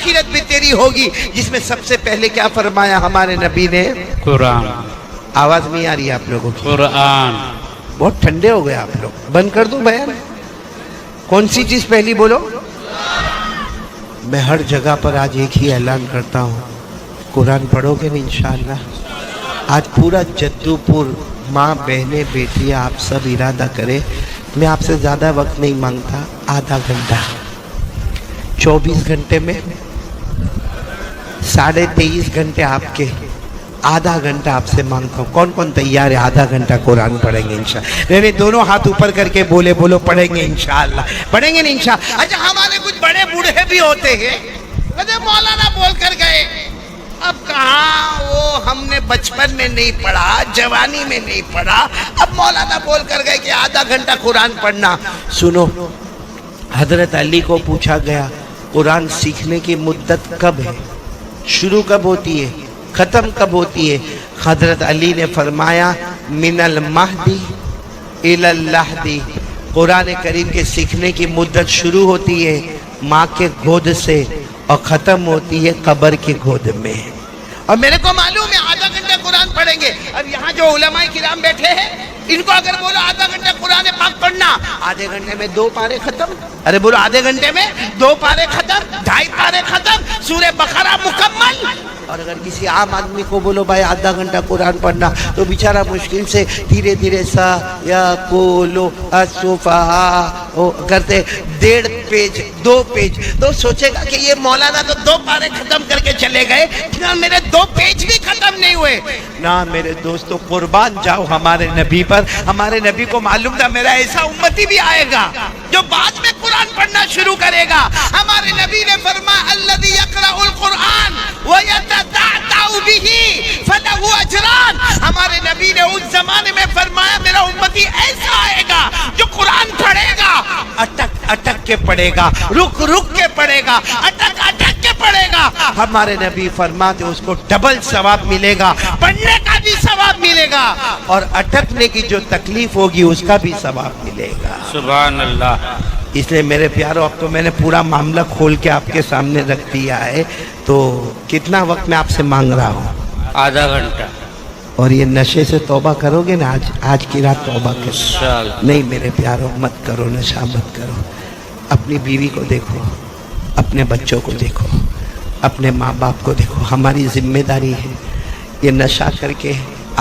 آخرت بھی تیری ہوگی، جس میں سب سے پہلے کیا فرمایا ہمارے نبی نے؟ قرآن. آواز نہیں آ رہی ہے آپ لوگوں کی؟ قرآن. بہت ٹھنڈے ہو گئے آپ لوگ، بند کر دوں بیان؟ کون سی چیز پہلی بولو؟ میں ہر جگہ پر آج ایک ہی اعلان کرتا ہوں، قرآن پڑھو گے نا انشاءاللہ؟ آج پورا جدو پور ماں بہنیں بیٹیاں آپ سب ارادہ کرے، میں آپ سے زیادہ وقت نہیں مانگتا، آدھا گھنٹہ، 24 گھنٹے میں 23.5 گھنٹے آپ کے، آدھا گھنٹہ آپ سے مانگتا ہوں. کون کون تیار ہے آدھا گھنٹہ قرآن پڑھیں گے انشاءاللہ؟ نہیں دونوں ہاتھ اوپر کر کے بولو پڑھیں گے انشاءاللہ، پڑھیں گے انشاءاللہ. اچھا ہمارے کچھ بڑے بوڑھے بھی ہوتے ہیں، کہتے مولانا بول کر گئے، اب کہاں وہ ہم نے بچپن میں نہیں پڑھا، جوانی میں نہیں پڑھا، اب مولانا بول کر گئے کہ آدھا گھنٹہ قرآن پڑھنا. سنو، حضرت علی کو پوچھا گیا قرآن سیکھنے کی مدت کب ہے، شروع کب ہوتی ہے، ختم کب ہوتی ہے؟ حضرت علی نے فرمایا من المہدی الی اللحدی، قرآن کریم کے سیکھنے کی مدت شروع ہوتی ہے ماں کے گود سے اور ختم ہوتی ہے قبر کی گود میں. اور میرے کو معلوم ہے آدھا گھنٹہ قرآن پڑھیں گے. اب یہاں جو علماء کرام بیٹھے ہیں ان کو اگر بولو آدھا گھنٹہ قرآن پاک پڑھنا، آدھے گھنٹے میں 2 پارے ختم. ارے بولو آدھے گھنٹے میں 2 پارے ختم، 2.5 پارے ختم، سورہ بقرہ مکمل. اور اگر کسی عام آدمی کو بولو بھائی آدھا گھنٹہ قرآن پڑھنا، تو بیچارہ مشکل سے دھیرے دھیرے سا یا کولو السفہاء کرتے 1.5 پیج 2 پیج، تو سوچے گا کہ یہ مولانا تو 2 پارے ختم کر کے چلے گئے، نہ میرے 2 پیج بھی ختم نہیں ہوئے. نہ میرے دوستو، قربان جاؤ ہمارے نبی پر. ہمارے نبی کو معلوم تھا میرا ایسا امتی بھی آئے گا جو بعد میں قرآن پڑھنا شروع کرے گا. ہمارے نبی نے فرمایا الذی یقرأ القرآن ویتتعتع بہ فلہ اجران. ہمارے نبی نے اس زمانے میں فرمایا میرا امتی ایسا آئے گا جو قرآن پڑھے گا، اٹک اٹک کے پڑھے گا، رک رک کے پڑھے گا، اٹک اٹک کے پڑھے گا. ہمارے نبی فرماتے اس کو ڈبل ثواب ملے گا، پڑھنے کا بھی ثواب ملے گا اور اٹکنے کی جو تکلیف ہوگی اس کا بھی ثواب ملے گا. سبحان اللہ. اس لیے میرے پیارو، اب تو میں نے پورا معاملہ کھول کے آپ کے سامنے رکھ دیا ہے، تو کتنا وقت میں آپ سے مانگ رہا ہوں؟ آدھا گھنٹہ. اور یہ نشے سے توبہ کرو گے نا، آج کی رات توبہ کرو. انشاءاللہ. نہیں میرے پیارو، مت کرو نشہ، مت کرو. اپنی بیوی کو دیکھو، اپنے بچوں کو دیکھو، اپنے ماں باپ کو دیکھو. ہماری ذمہ داری ہے. یہ نشہ کر کے،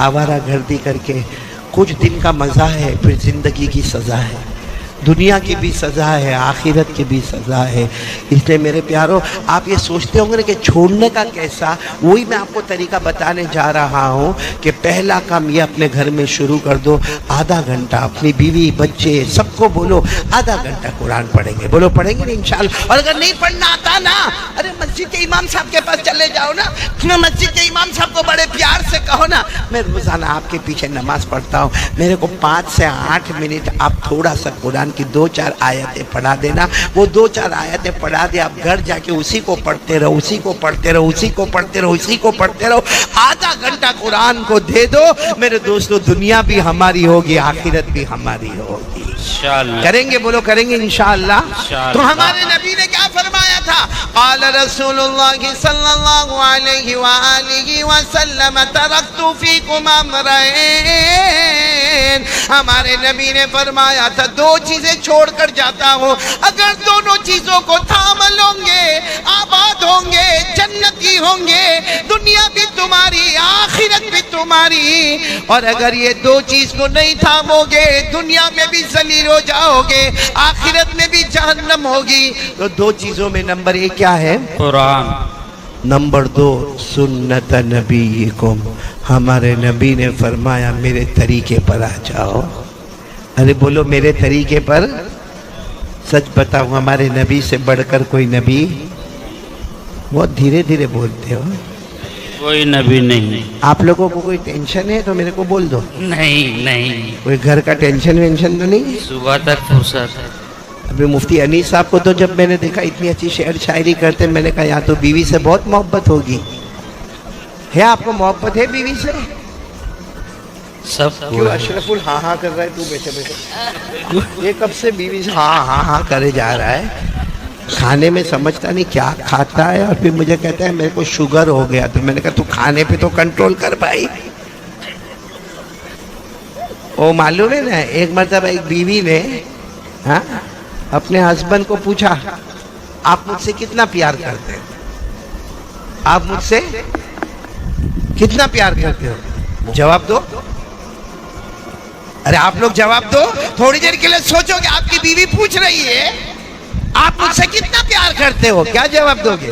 آوارہ گردی کر کے کچھ دن کا مزہ ہے، پھر زندگی کی سزا ہے. دنیا کی بھی سزا ہے، آخرت کی بھی سزا ہے. اس لیے میرے پیارو، آپ یہ سوچتے ہوں گے کہ چھوڑنے کا کیسا، وہی میں آپ کو طریقہ بتانے جا رہا ہوں کہ پہلا کام یہ اپنے گھر میں شروع کر دو. آدھا گھنٹہ اپنی بیوی بچے سب کو بولو آدھا گھنٹہ قرآن پڑھیں گے. بولو پڑھیں گے انشاءاللہ. اور اگر نہیں پڑھنا آتا نا، ارے مسجد کے امام صاحب کے پاس چلے جاؤ نا، مسجد کے امام صاحب کو بڑے پیار سے کہو نا میں روزانہ آپ کے پیچھے نماز پڑھتا ہوں، میرے کو 5 سے 8 منٹ آپ تھوڑا سا قرآن کی 2-4 آیتیں پڑھا دینا. وہ 2-4 آیتیں پڑھا دے، آپ گھر جا کے اسی کو پڑھتے رہو، اسی کو پڑھتے رہو، اسی کو پڑھتے رہو، اسی کو پڑھتے رہو. آدھا گھنٹہ قرآن کو دے دو میرے دوستو، دنیا بھی ہماری ہوگی، آخرت بھی ہماری ہوگی. انشاءاللہ. کریں گے، بولو کریں گے انشاءاللہ. انشاءاللہ. تو ہمارے نبی نے کیا فرمایا تھا؟ قال رسول اللہ صلی اللہ علیہ وآلہ وسلم ترکت فیکم امرین. ہمارے نبی نے فرمایا تھا 2 چیزیں چھوڑ کر جاتا ہوں، اگر دونوں چیزوں کو تھام لوں گے آباد ہوں گے، جنتی ہوں گے، دنیا بھی تمہاری آخرت بھی تمہاری. اور اگر یہ 2 چیز کو نہیں تھامو گے، دنیا میں بھی ذلیل ہو جاؤ گے، آخرت میں بھی جہنم ہوگی. تو 2 چیزوں میں نمبر 1 کیا ہے؟ قرآن. نمبر 2 سنت نبیکم. ہمارے نبی نے فرمایا میرے طریقے پر آ جاؤ. ارے بولو میرے طریقے پر. سچ بتاؤں ہمارے نبی سے بڑھ کر کوئی نبی؟ بہت دھیرے دھیرے بولتے ہو. کوئی نبی نہیں. آپ لوگوں کو کوئی ٹینشن ہے تو میرے کو بول دو. نہیں نہیں. کوئی گھر کا ٹینشن وینشن تو نہیں؟ صبح تک فرصت ہے. ابھی مفتی انیس صاحب کو تو جب میں نے دیکھا اتنی اچھی شعر شاعری کرتے، میں نے کہا یا تو بیوی سے بہت محبت ہوگی. ہے آپ کو محبت ہے بیوی سے؟ سب کیوں اشرف ہاں ہاں کر رہا ہے؟ تو بیٹھے بیٹھے یہ کب سے بیوی سے ہاں ہاں ہاں کرے جا رہا ہے؟ کھانے میں سمجھتا نہیں کیا کھاتا ہے، اور پھر مجھے کہتا ہے میرے کو شوگر ہو گیا. تو میں نے کہا تو کھانے پہ تو کنٹرول کر بھائی. وہ معلوم ہے نا، ایک مرتبہ ایک بیوی نے اپنے ہسبینڈ کو پوچھا آپ مجھ سے کتنا پیار کرتے ہیں، آپ مجھ سے کتنا پیار کرتے ہو، جواب دو. ارے آپ لوگ جواب دو. تھوڑی دیر کے لیے سوچو کہ آپ کی بیوی پوچھ رہی ہے آپ مجھ سے کتنا پیار کرتے ہو، کیا جواب دو گے؟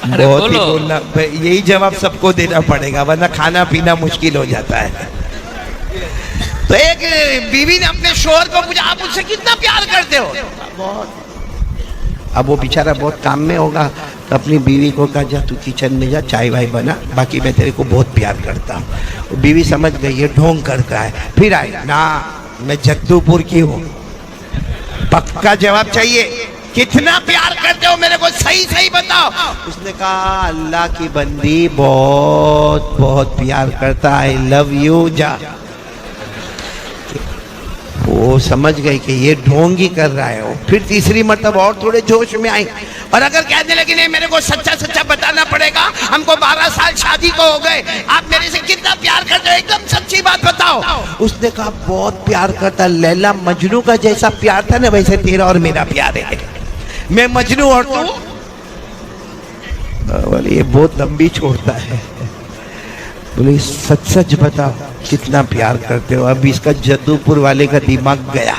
بہت ہی بولنا، یہی جواب سب کو دینا پڑے گا ورنہ کھانا پینا مشکل ہو جاتا ہے. تو ایک بیوی نے اپنے شوہر کو پوچھا آپ مجھ سے کتنا پیار کرتے ہو. اب وہ بیچارہ بہت کام میں ہوگا تو اپنی بیوی کو کہا جا تو کچن میں جا چائے وائے بنا، باقی میں تیرے کو بہت پیار کرتا ہوں. بیوی سمجھ گئی یہ ڈھونگ کرتا ہے. پھر آئی نا میں جدو پور کی ہوں، پکا جواب چاہیے. کتنا پیار کرتے ہو میرے کو صحیح صحیح بتاؤ. اس نے کہا اللہ کی بندی بہت بہت پیار کرتا، آئی لو یو. جا. وہ سمجھ گئی کہ یہ ڈھونگی کر رہا ہے. پھر تیسری مرتبہ اور تھوڑے جوش میں آئی اور اگر کہنے لگی نہیں میرے کو سچا سچا بتانا پڑے گا، ہم کو 12 سال شادی کو ہو گئے، آپ میرے سے کتنا پیار کرتے ہو، ایک دم سچی بات بتاؤ. اس نے کہا بہت پیار کرتا، لیلا مجنو کا جیسا پیار تھا نا ویسے تیرا اور میرا پیار ہے. میں مجنو اور تو بولے یہ بہت لمبی چھوڑتا ہے. بولے سچ سچ بتاؤ کتنا پیار کرتے ہو. اب اس کا جدو پور والے کا دماغ گیا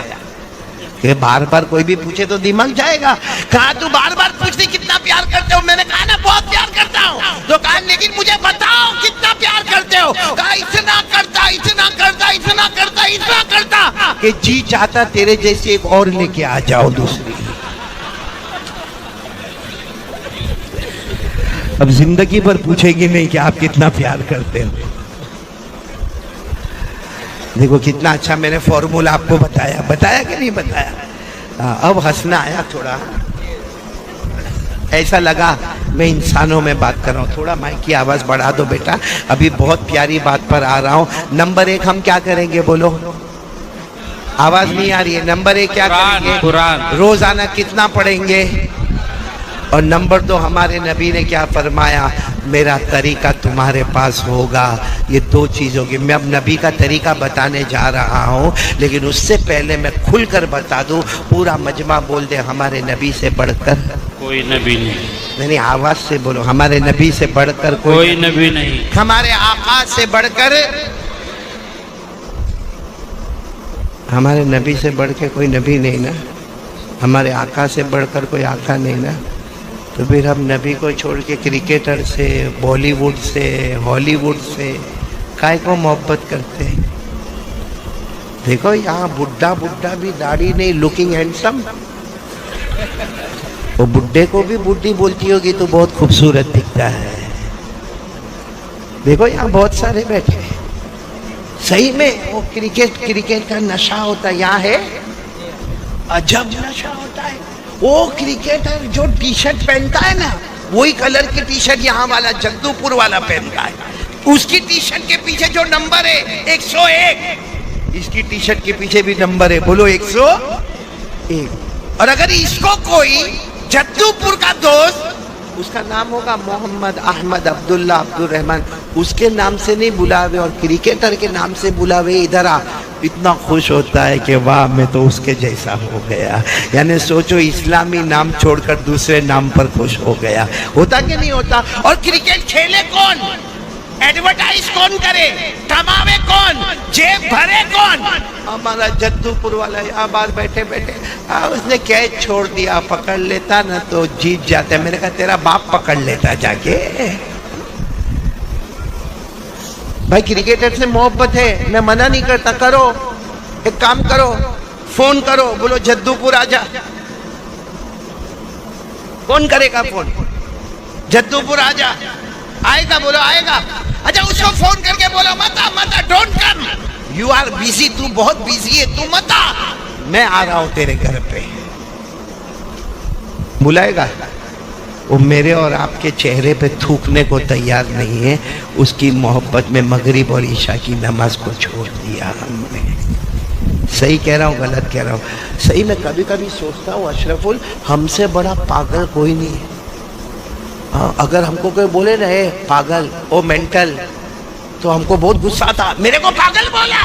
کہ بار بار کوئی بھی پوچھے تو دماغ جائے گا. کہا تو بار بار پوچھتی کتنا پیار کرتے ہو. میں نے کہا نا بہت پیار کرتا ہوں. تو کہا لیکن مجھے بتاؤ کتنا پیار کرتے ہو. کہا اتنا کرتا اتنا کرتا اتنا کرتا اتنا کرتا کہ جی چاہتا تیرے جیسے ایک اور لے کے آ جاؤ دوسری. اب زندگی پر پوچھے گی نہیں کہ آپ کتنا پیار کرتے ہو. دیکھو کتنا اچھا میں نے فارمولا آپ کو بتایا کہ نہیں بتایا. اب ہنسنا آیا تھوڑا، ایسا لگا میں انسانوں میں بات کر رہا ہوں. تھوڑا مائک کی آواز بڑھا دو بیٹا، ابھی بہت پیاری بات پر آ رہا ہوں. نمبر 1 ہم کیا کریں گے بولو، آواز نہیں آ رہی ہے. نمبر 1 کیا کریں گے، قرآن. روزانہ کتنا پڑھیں گے. اور نمبر 2 ہمارے نبی نے کیا فرمایا، میرا طریقہ تمہارے پاس ہوگا. یہ 2 چیزوں کی میں اب نبی کا طریقہ بتانے جا رہا ہوں، لیکن اس سے پہلے میں کھل کر بتا دوں. پورا مجمع بول دے ہمارے نبی سے بڑھ کر کوئی نبی نہیں. نہیں آواز سے بولو، ہمارے نبی سے بڑھ کر کوئی نبی نہیں. ہمارے آقا سے بڑھ کر، ہمارے نبی سے بڑھ کے کوئی نبی نہیں نا، ہمارے آقا سے بڑھ کر کوئی آقا نہیں نا. تو پھر ہم نبی کو چھوڑ کے کرکٹر سے، بالی ووڈ سے، ہالی ووڈ سے کائے کو محبت کرتے ہیں. دیکھو یہاں بڈھا بھی داڑھی نہیں، لوکنگ ہینڈسم. وہ بڈھے کو بھی بڈھی بولتی ہوگی تو بہت خوبصورت دکھتا ہے. دیکھو یہاں بہت سارے بیٹھے ہیں. صحیح میں وہ کرکٹ کا نشہ ہوتا ہے یہاں ہے، عجب نشہ ہوتا ہے. وہ کرکٹر جو ٹی شرٹ پہنتا ہے نا وہی کلر کی ٹی شرٹ یہاں والا جدو پور والا پہنتا ہے. اس کی ٹی شرٹ کے پیچھے جو نمبر ہے 101، اس کی ٹی شرٹ کے پیچھے بھی نمبر ہے، بولو 101. اور اگر اس کو کوئی جدو پور کا دوست، اس کا نام ہوگا محمد احمد عبداللہ عبد الرحمن، اس کے نام سے نہیں بلاوے اور کرکٹر کے نام سے بلاوے ادھر آ، اتنا خوش ہوتا ہے کہ واہ میں تو اس کے جیسا ہو گیا. یعنی سوچو اسلامی نام چھوڑ کر دوسرے نام پر خوش ہو گیا. ہوتا کہ نہیں ہوتا؟ اور کرکٹ کھیلے کون، ایڈورٹائز کون کرے، کماوے کون، جیب بھرے کون؟ ہمارا جدو پور والا یہاں باہر بیٹھے اس نے کیچ چھوڑ دیا، پکڑ لیتا نا تو جیت جاتا. میں نے کہا تیرا باپ پکڑ لیتا جا کے. بھائی کرکٹر سے محبت ہے، میں منع نہیں کرتا، کرو. ایک کام کرو، فون کرو، بولو جدو پور آ جا. کون کرے گا فون؟ جدو پور آ جا. آئے گا؟ بولو آئے گا. اچھا اس کو فون کر کے بولو متا don't come, you are busy, تو بہت بیزی ہے، تو متا، میں آ رہا ہوں تیرے گھر پہ. بلائے گا؟ وہ میرے اور آپ کے چہرے پہ تھوکنے کو تیار نہیں ہے. اس کی محبت میں مغرب اور عشاء کی نماز کو چھوڑ دیا ہم نے. صحیح کہہ رہا ہوں غلط کہہ رہا ہوں؟ صحیح میں کبھی کبھی سوچتا ہوں اشرف ہم سے بڑا پاگل کوئی نہیں ہے. ہاں اگر ہم کو کوئی بولے رہے پاگل او مینٹل تو ہم کو بہت غصہ آتا، میرے کو پاگل بولا.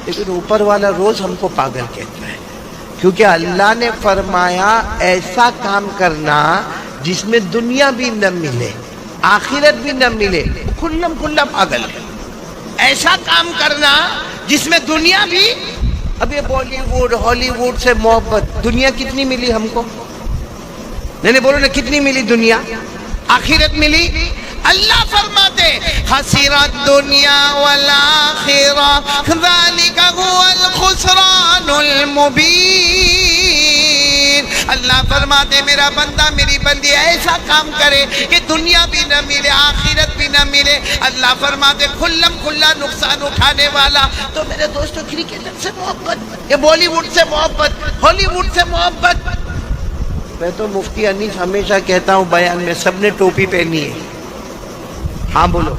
لیکن اوپر والا روز ہم کو پاگل کہتا ہے، کیونکہ اللہ نے فرمایا ایسا کام کرنا جس میں دنیا بھی نہ ملے آخرت بھی نہ ملے، کھلا پاگل ہے. ایسا کام کرنا جس میں دنیا بھی، اب یہ بالی ووڈ ہالی ووڈ سے محبت، دنیا کتنی ملی ہم کو؟ نہیں بولو نا کتنی ملی دنیا؟ آخرت ملی. اللہ فرماتے خسرت دنیا والآخرہ ذالک هو الخسران المبین. اللہ فرماتے میرا بندہ میری بندی ایسا کام کرے کہ دنیا بھی نہ ملے آخرت بھی نہ ملے، اللہ فرماتے کھلا نقصان اٹھانے والا. تو میرے دوستوں کرکٹر سے محبت، یہ بالی ووڈ سے محبت، ہالی ووڈ سے محبت. میں تو مفتی انیس ہمیشہ کہتا ہوں بیان میں، سب نے ٹوپی پہنی ہے. ہاں بولو،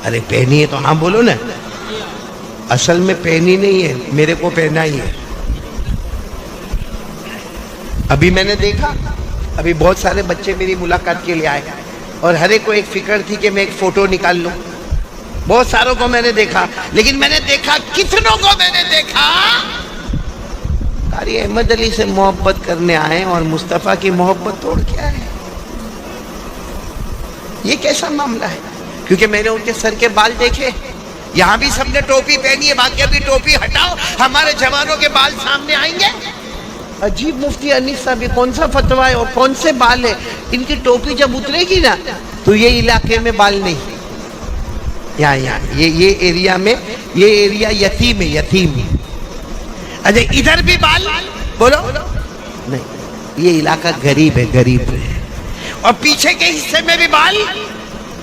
ارے پہنی ہے تو ہاں بولو نا. اصل میں پہنی نہیں ہے، میرے کو پہنا ہی ہے. ابھی میں نے دیکھا، ابھی بہت سارے بچے میری ملاقات کے لیے آئے اور ہر ایک کو ایک فکر تھی کہ میں ایک فوٹو نکال لوں. بہت ساروں کو میں نے دیکھا، لیکن میں نے دیکھا کتنوں کو میں نے دیکھا قاری احمد علی سے محبت کرنے آئے اور مصطفیٰ کی محبت توڑ کے آئے. یہ کیسا معاملہ ہے؟ کیونکہ میں نے ان کے سر کے بال دیکھے. یہاں بھی سب نے ٹوپی پہنی ہے، باقی ابھی ٹوپی ہٹاؤ، ہمارے جوانوں کے بال سامنے آئیں گے. عجیب مفتی انیس صاحب، کون سا فتویٰ ہے اور کون سے بال ہے؟ ان کی ٹوپی جب اترے گی نا تو یہ علاقے میں بال نہیں، یہاں یہ ایریا میں، یہ ایریا یتیم ہے، یتیم. اچھا ادھر بھی بال بولو نہیں، یہ علاقہ غریب ہے، غریب ہے. اور پیچھے کے حصے میں بھی بال،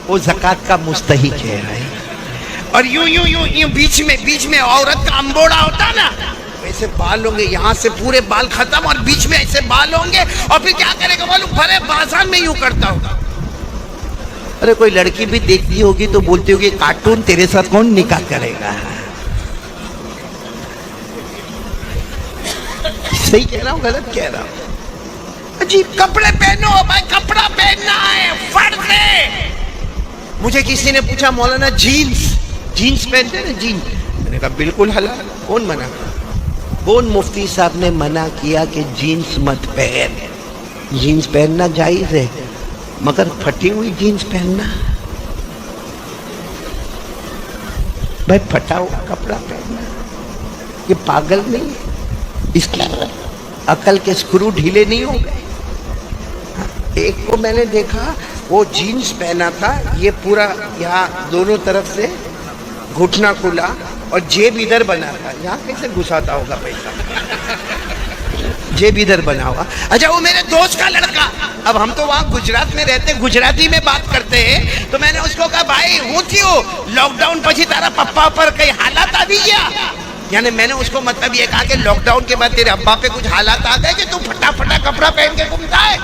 وہ زکوٰۃ کا مستحق ہے. اور یوں بیچ میں عورت کا امبوڑا ہوتا نا، ایسے بال ہوں گے، یہاں سے پورے بال ختم اور بیچ میں ایسے بال ہوں گے. اور پھر کیا کرے گا معلوم؟ بھرے بازار میں یوں کرتا ہوگا. ارے کوئی لڑکی بھی دیکھتی ہوگی تو بولتی ہوگی کارٹون تیرے ساتھ کون نکاح کرے گا؟ صحیح کہہ رہا ہوں غلط کہہ رہا ہوں؟ عجیب کپڑے پہنو بھائی، کپڑا پہننا ہے فرض ہے. مجھے کسی نے پوچھا مولانا جینس پہنتے ہیں جینس؟ میں نے کہا بالکل حلال. کون منع؟ کون مفتی صاحب نے منع کیا کہ جینس مت پہن؟ جینس پہننا جائز ہے، مگر پھٹی ہوئی جینس پہننا بھائی، پھٹا ہوا کپڑا پہننا یہ پاگل نہیں ہے؟ اس کی عقل کے سکرو ڈھیلے نہیں ہو گئے؟ ایک کو میں نے دیکھا وہ جینس پہنا تھا، یہ پورا یہاں دونوں طرف سے گھٹنا کھلا اور جیب ادھر بنا تھا. یہاں کیسے گھساتا ہوگا پیسہ؟ جیب ادھر بنا ہوا. اچھا وہ میرے دوست کا لڑکا، اب ہم تو وہاں گجرات میں رہتے، گجراتی میں بات کرتے ہیں، تو میں نے اس کو کہا بھائی ہوں کیوں لاک ڈاؤن پچھی تارا پپا پر کئی حالات آ بھی گیا؟ یعنی میں نے اس کو مطلب یہ کہا کہ لاک ڈاؤن کے بعد تیرے ابا پہ کچھ حالات آ گئے کہ تو پھٹا کپڑا پہن کے گھومتا ہے؟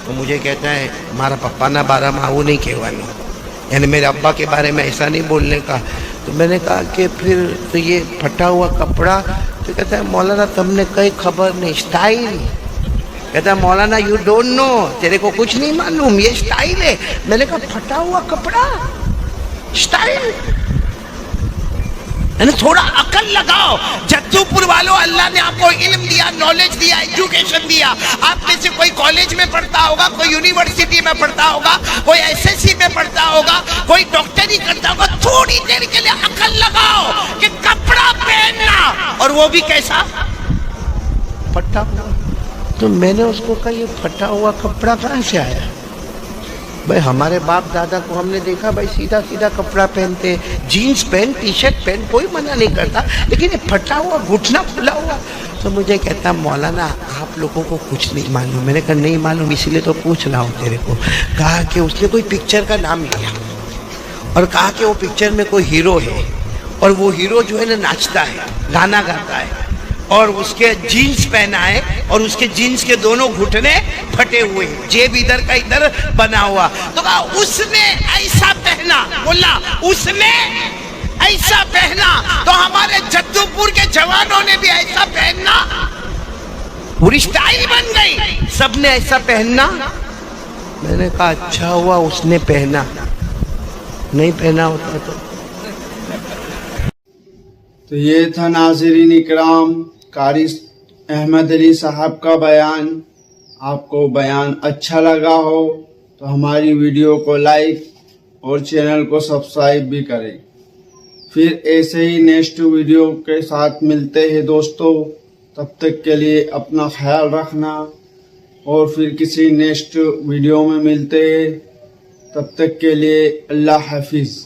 تو مجھے کہتا ہے ہمارا پپا نہ 12 ماہ وہ نہیں کہوانی، یعنی میرے ابا کے بارے میں ایسا نہیں بولنے کا. تو میں نے کہا کہ پھر تو یہ پھٹا ہوا کپڑا؟ تو کہتا ہے مولانا تم نے کئی خبر نہیں، اسٹائل. کہتا ہے مولانا یو ڈونٹ نو، تیرے کو کچھ نہیں معلوم، یہ اسٹائل ہے. میں نے کہا پھٹا ہوا کپڑا اسٹائل؟ یعنی تھوڑا عقل لگاؤ. جدو پور والوں، اللہ نے آپ کو علم دیا، نالج دیا، ایجوکیشن دیا. آپ میں سے کوئی کالج میں پڑھتا ہوگا، کوئی یونیورسٹی میں پڑھتا ہوگا، کوئی SSC میں پڑھتا ہوگا، کوئی ڈاکٹری کرتا ہوگا. تھوڑی دیر کے لیے عقل لگاؤ کہ کپڑا پہننا، اور وہ بھی کیسا پھٹا ہوا. تو میں نے اس کو کہا یہ پھٹا ہوا کپڑا کہاں سے آیا؟ بھائی ہمارے باپ دادا کو ہم نے دیکھا بھائی سیدھا کپڑا پہنتے، جینس پہن، ٹی شرٹ پہن، کوئی منع نہیں کرتا، لیکن یہ پھٹا ہوا، گھٹنا کھلا ہوا. تو مجھے کہتا مولانا آپ لوگوں کو کچھ نہیں معلوم. میں نے کہا نہیں معلوم، اسی لیے تو پوچھ رہا ہوں تیرے کو. کہا کہ اس نے کوئی پکچر کا نام لیا اور کہا کہ وہ پکچر میں کوئی ہیرو ہے، اور وہ ہیرو جو ہے نا ناچتا ہے، گانا گاتا ہے، اور اس کے جینس پہنا ہے، اور اس کے جینس کے دونوں گھٹنے پھٹے ہوئے، جیب ادھر کا ادھر بنا ہوا. تو کہا اس نے ایسا پہنا، بولا اس نے ایسا پہنا تو ہمارے جدو پور کے جوانوں نے بھی ایسا پہننا، پوری سٹائل بن گئی، سب نے ایسا پہننا۔ میں نے کہا اچھا ہوا اس نے پہنا، نہیں پہنا ہوتا تو یہ تھا ناظرین اکرام قاری احمد علی صاحب کا بیان۔ آپ کو بیان اچھا لگا ہو تو ہماری ویڈیو کو لائک اور چینل کو سبسکرائب بھی کریں۔ پھر ایسے ہی نیکسٹ ویڈیو کے ساتھ ملتے ہیں دوستو، تب تک کے لیے اپنا خیال رکھنا، اور پھر کسی نیکسٹ ویڈیو میں ملتے ہیں، تب تک کے لیے اللہ حافظ۔